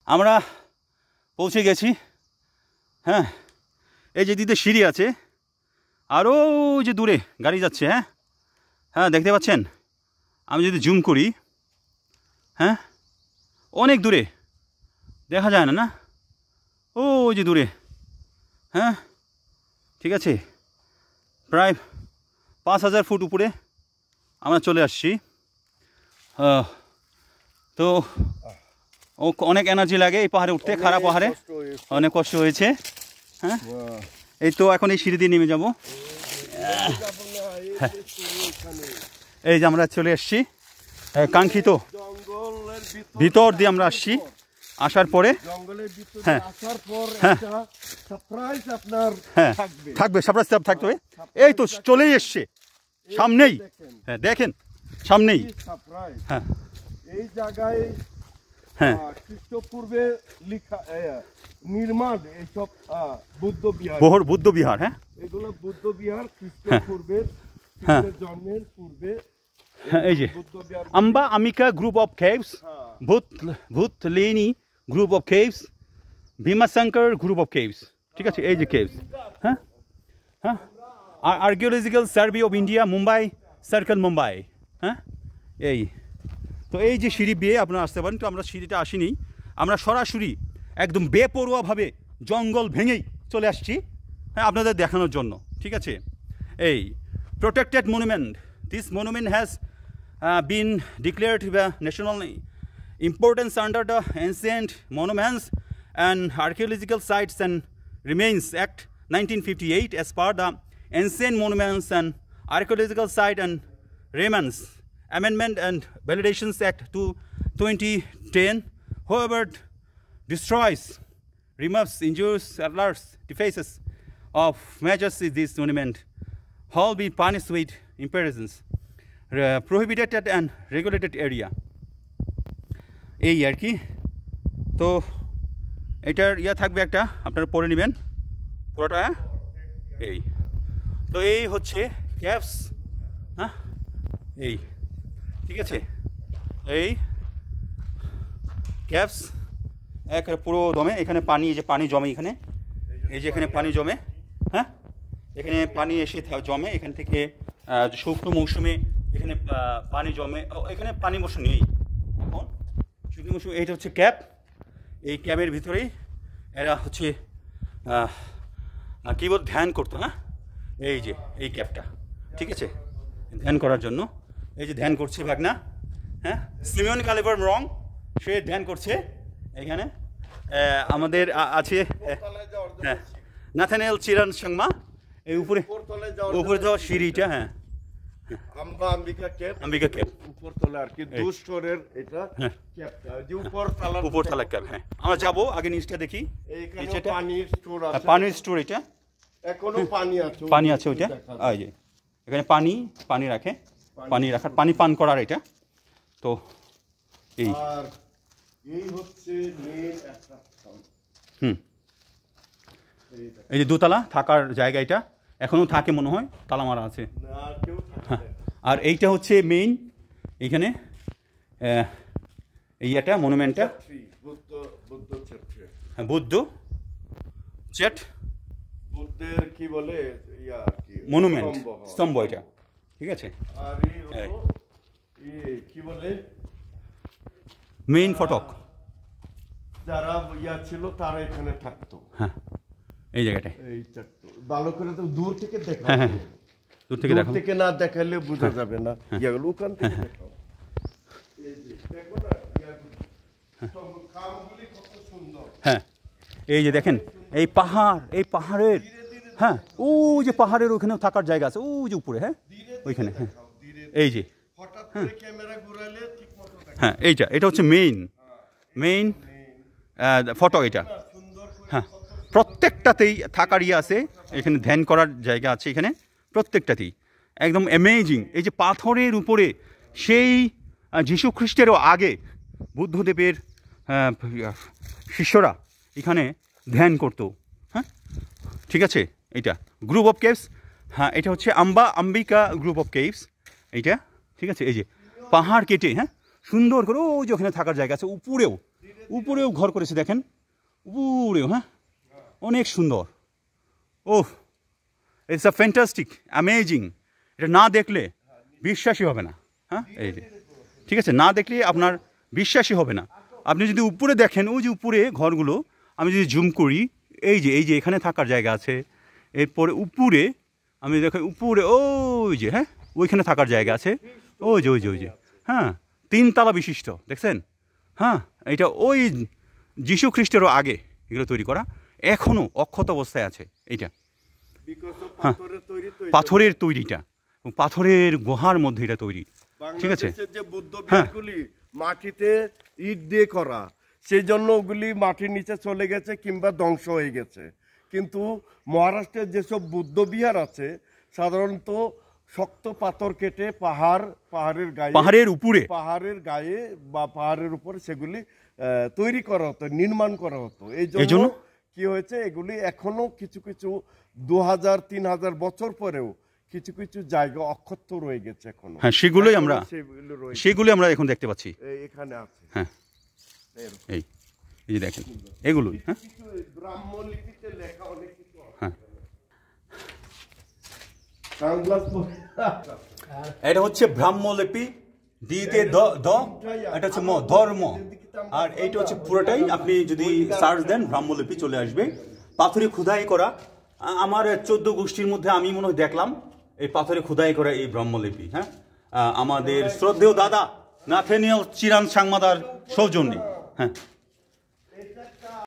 আমরা পৌঁছে গেছি। হ্যাঁ, এই যে দিকে সিঁড়ি আছে, আরও যে দূরে গাড়ি যাচ্ছে। হ্যাঁ হ্যাঁ, দেখতে পাচ্ছেন? আমি যদি জুম করি, হ্যাঁ অনেক দূরে, দেখা যায় না না, ও যে দূরে। হ্যাঁ ঠিক আছে, প্রায় 5000 ফুট উপরে আমরা চলে আসছি। তো অনেক এনার্জি লাগে এই পাহাড়ে উঠতে, খারাপ পাহাড়ে অনেক কষ্ট হয়েছে। হ্যাঁ, এই তো এখন এই সিঁড়ি দিয়ে নেমে যাব। এই যে আমরা চলে এসছি কাঙ্ক্ষিত ভিতর দিয়ে আমরা আসছি। আসার পরে হ্যাঁ হ্যাঁ হ্যাঁ থাকবে, সারপ্রাইজ থাকতে হবে। এই তো চলেই এসছে সামনেই। হ্যাঁ দেখেন সামনেই। হ্যাঁ এই জায়গায় হ্যাঁ খ্রিস্টপূর্বে লিখা নির্মাণ এইসব বুদ্ধ বিহার, বুদ্ধ বিহার। হ্যাঁ এগুলো বুদ্ধ বিহার খ্রিস্টপূর্বের জন্মের পূর্বে। এই যে Amba Ambika group of caves, Bhutleni group of caves, Bhimashankar group of caves. ঠিক আছে, এই যে কেভস। হ্যাঁ হ্যাঁ, Archaeological Survey of India, Mumbai circle, Mumbai. হ্যাঁ, এই তো এই যে সিঁড়ি বেয়ে আপনারা আসতে পারেন। তো আমরা সিঁড়িটা আসিনি, আমরা সরাসরি একদম বেপরোয়াভাবে জঙ্গল ভেঙেই চলে আসছি, হ্যাঁ আপনাদের দেখানোর জন্য। ঠিক আছে, এই protected monument, this monument has been declared national importance under the Ancient Monuments and Archaeological Sites and Remains Act 1958 as per the Ancient Monuments and Archaeological Site and Remains Amendment and Validations Act 2010. However, destroys, removes, injures, alerts, defaces of measures in this monument all be punished with imprisonment, prohibited and regulated area. এই আর কি। তো এটার থাকবে একটা, আপনারা পড়ে নেবেন পুরোটা। এই তো এই হচ্ছে ক্যাপস। হ্যাঁ এই ঠিক আছে, এই ক্যাপস এক পুরো দমে। এখানে পানি, এই যে পানি জমে এখানে, এই যে এখানে পানি জমে। হ্যাঁ, এখানে পানি এসে জমে এখান থেকে। শুকনো মৌসুমে এখানে পানি জমে, এখানে পানি মৌসুম নেই এখন, শুকনো মৌসুম। এইটা হচ্ছে ক্যাপ, এই ক্যাপের ভিতরেই এরা হচ্ছে কী বল, ধ্যান করতো। হ্যাঁ, এই যে এই ক্যাপটা, ঠিক আছে, ধ্যান করার জন্য। এই যে ধ্যান করছে ভাগনা। হ্যাঁ, সিমিয়ন কালেবার রং, সে ধ্যান করছে এখানে। আমাদের আছে হ্যাঁ নাথানিয়েল চিরান সংমা, এই উপরে যাওয়া সিঁড়িটা। হ্যাঁ, আম্বিকা ক্যাপ উপরতলা আর কি, দুষ্টরের এটা ক্যাপটা, যে উপরতলা ক্যাপ। হ্যাঁ, আমরা যাবো, আগে নিচটা দেখি। এইখানে পানির স্টোর আছে, পানির স্টোর এটা, এখনো পানি আছে ওইটা। এই যে এখানে পানি রাখে, পানি রাখার, পানি পান করার এটা। তো এই হচ্ছে মেন অ্যাট্রাকশন। এই যে দোতলা থাকার জায়গা, এটা এখনো থাকে মনে হয়, তালা মারা আছে। আর এইটা হচ্ছে মেইন, এইখানে এই এটা মনুমেন্টটা, হ্যাঁ বুদ্ধ চেট, বুদ্ধের কি বলে মনুমেন্ট, স্তম্ভ এটা। ঠিক আছে, আর কি বলে মেইন ফটক, যারা ছিল তারা এখানে থাকতো। হ্যাঁ, এই জায়গাটায় এই থাকতো। ভালো করে তো দূর থেকে দেখা, হ্যাঁ হ্যাঁ দূর থেকে দেখো, থেকে না দেখালে বোঝা যাবে না। এগুলো ওখান থেকে দেখো, এই যে দেখো না, খামগুলি কত সুন্দর। হ্যাঁ, এই যে দেখেন এই পাহাড়, এই পাহাড়ের, হ্যাঁ ও যে পাহাড়ের ওখানেও থাকার জায়গা আছে, ও যে উপরে। হ্যাঁ ওইখানে, হ্যাঁ এই যে হঠাৎ করে ক্যামেরা ঘোরালে ঠিকমতো দেখা। হ্যাঁ এটা হচ্ছে মেইন ফটো এটা। হ্যাঁ, প্রত্যেকটাতেই থাকার আছে, এখানে ধ্যান করার জায়গা আছে এখানে প্রত্যেকটাতেই, একদম অ্যামেজিং। এই যে পাথরের উপরে সেই যীশু খ্রিস্টেরও আগে বুদ্ধদেবের শিষ্যরা এখানে ধ্যান করতো। হ্যাঁ ঠিক আছে, এইটা গ্রুপ অফ কেভস। হ্যাঁ, এটা হচ্ছে আম্বিকা গ্রুপ অফ কেভস এইটা। ঠিক আছে, এই যে পাহাড় কেটে, হ্যাঁ সুন্দর করে ও যে ওখানে থাকার জায়গা আছে উপরেও, উপরেও ঘর করেছে দেখেন, উপরেও, হ্যাঁ, অনেক সুন্দর। ওহ, ইটস আ ফ্যান্টাস্টিক, অ্যামেজিং। এটা না দেখলে বিশ্বাসই হবে না। হ্যাঁ, এই যে, ঠিক আছে, না দেখলে আপনার বিশ্বাসই হবে না। আপনি যদি উপরে দেখেন, ওই যে উপরে ঘরগুলো, আমি যদি জুম করি, এই যে এখানে থাকার জায়গা আছে। এরপরে উপরে আমি দেখি, উপরে ওই যে, হ্যাঁ, ওইখানে থাকার জায়গা আছে। ওই যে, হ্যাঁ, 3 তলা বিশিষ্ট, দেখছেন? হ্যাঁ, এটা ওই যীশু খ্রিস্টেরও আগে এগুলো তৈরি করা, এখনও অক্ষত অবস্থায় আছে এইটা। হ্যাঁ, পাথরের তৈরিটা, পাথরের গুহার মধ্যে এটা তৈরি, ঠিক আছে? যে বুদ্ধ বিহারগুলি মাটিতে ইট দিয়ে করা, সেই জন্য ওগুলি মাটির নিচে চলে গেছে কিংবা ধ্বংস হয়ে গেছে। কিন্তু মহারাষ্ট্রের যেসব বুদ্ধ বিহার আছে সাধারণত শক্ত পাথর কেটে পাহাড়ের গায়ে বা পাহাড়ের উপরে সেগুলি তৈরি করা হতো, নির্মাণ করা হতো। এই জন্য কি হয়েছে, এগুলি এখনো কিছু কিছু 2000-3000 বছর পরেও কিছু কিছু জায়গা অক্ষত রয়ে গেছে এখনো। হ্যাঁ, সেগুলো আমরা এখন দেখতে পাচ্ছি এখানে আছে। হ্যাঁ, এই যে দেখেন এগুলো, হ্যাঁ, ব্রাহ্মলিপিতে লেখা অনেক কিছু। হ্যাঁ, এটা হচ্ছে ব্রাহ্মলিপি, দিতে এটা হচ্ছে ধর্ম, আর এইটা হচ্ছে পুরোটাই, আপনি যদি সার্চ দেন ব্রাহ্মলিপি চলে আসবে। পাথরে খোদাই করা, আমার 14 গোষ্ঠীর মধ্যে আমি মনে হয় দেখলাম এই পাথরে খোদাই করা এই ব্রাহ্মলিপি। হ্যাঁ, আমাদের শ্রদ্ধেয় দাদা নাথেনিয়াল চিরান সাংমাদার সৌজন্যে। হ্যাঁ।